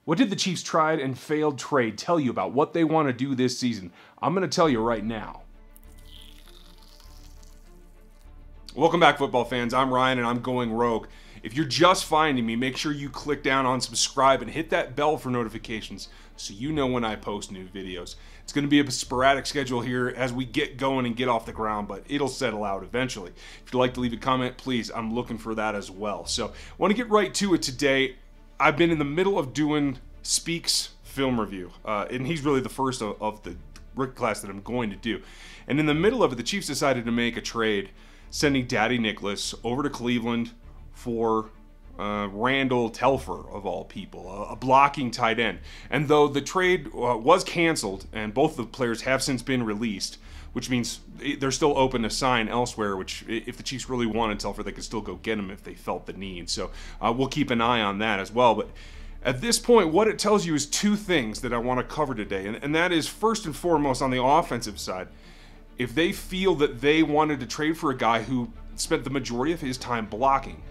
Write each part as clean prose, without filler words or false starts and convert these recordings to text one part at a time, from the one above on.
What did the Chiefs' tried and failed trade tell you about what they want to do this season? I'm going to tell you right now. Welcome back, football fans. I'm Ryan and I'm going rogue. If you're just finding me, make sure you click down on subscribe and hit that bell for notifications so you know when I post new videos. It's going to be a sporadic schedule here as we get going and get off the ground, but it'll settle out eventually. If you'd like to leave a comment, please, I'm looking for that as well. So I want to get right to it today. I've been in the middle of doing Speaks film review, and he's really the first of the rookie class that I'm going to do. And in the middle of it, the Chiefs decided to make a trade, sending Dadi Nicolas over to Cleveland for Randall Telfer, of all people, a blocking tight end. And though the trade was canceled, and both the players have since been released, which means they're still open to sign elsewhere, which if the Chiefs really wanted Telfer, they could still go get him if they felt the need. So we'll keep an eye on that as well. But at this point, what it tells you is two things that I want to cover today. And that is, first and foremost, on the offensive side, if they feel that they wanted to trade for a guy who spent the majority of his time blocking,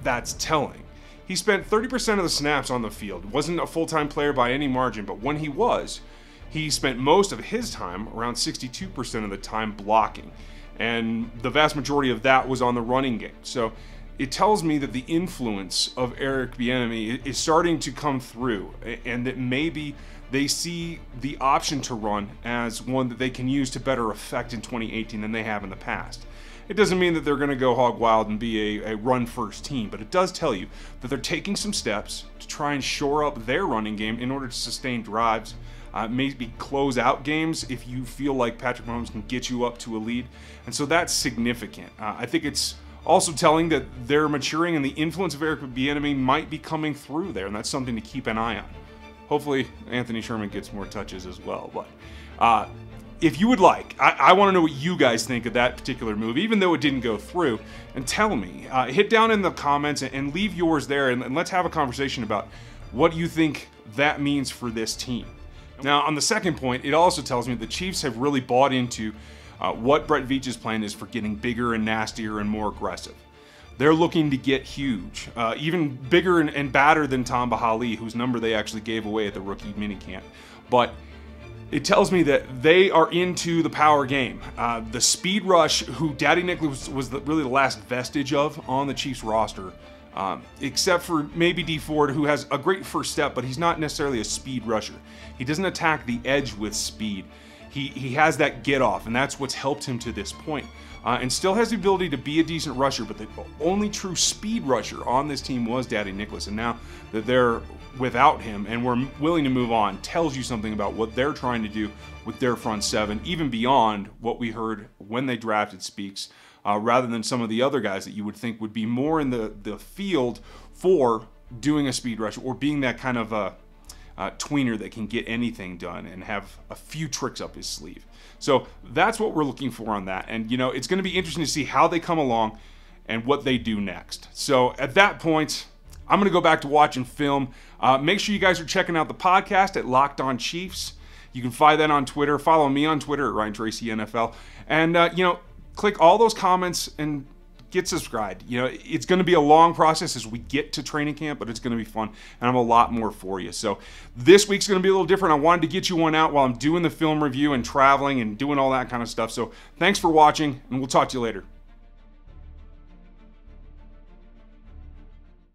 that's telling. He spent 30% of the snaps on the field. Wasn't a full-time player by any margin, but when he was, he spent most of his time, around 62% of the time, blocking. And the vast majority of that was on the running game. So it tells me that the influence of Eric Bieniemy is starting to come through, and that maybe they see the option to run as one that they can use to better effect in 2018 than they have in the past. It doesn't mean that they're going to go hog wild and be a run-first team, but it does tell you that they're taking some steps to try and shore up their running game in order to sustain drives, maybe close out games if you feel like Patrick Mahomes can get you up to a lead. And so that's significant. I think it's also telling that they're maturing and the influence of Eric Bieniemy might be coming through there, and that's something to keep an eye on. Hopefully Anthony Sherman gets more touches as well. But if you would like, I want to know what you guys think of that particular move, even though it didn't go through, and tell me. Hit down in the comments and leave yours there, and let's have a conversation about what you think that means for this team. Now, on the second point, it also tells me the Chiefs have really bought into what Brett Veach's plan is for getting bigger and nastier and more aggressive. They're looking to get huge, even bigger and badder than Tamba Hali, whose number they actually gave away at the rookie minicamp. But it tells me that they are into the power game. The speed rush, who Dadi Nicolas was really the last vestige of on the Chiefs roster, except for maybe Dee Ford, who has a great first step, but he's not necessarily a speed rusher. He doesn't attack the edge with speed. He has that get off, and that's what's helped him to this point. And still has the ability to be a decent rusher, but the only true speed rusher on this team was Dadi Nicolas. And now that they're without him and we're willing to move on, tells you something about what they're trying to do with their front seven, even beyond what we heard when they drafted Speaks, rather than some of the other guys that you would think would be more in the field for doing a speed rush or being that kind of a tweener that can get anything done and have a few tricks up his sleeve. So that's what we're looking for on that. And, you know, it's going to be interesting to see how they come along and what they do next. So at that point, I'm going to go back to watching film. Make sure you guys are checking out the podcast at Locked On Chiefs. You can find that on Twitter. Follow me on Twitter at Ryan Tracy NFL. And, you know, click all those comments and get subscribed. You know, it's going to be a long process as we get to training camp, but it's going to be fun, and I have a lot more for you. So this week's going to be a little different. I wanted to get you one out while I'm doing the film review and traveling and doing all that kind of stuff. So thanks for watching, and we'll talk to you later.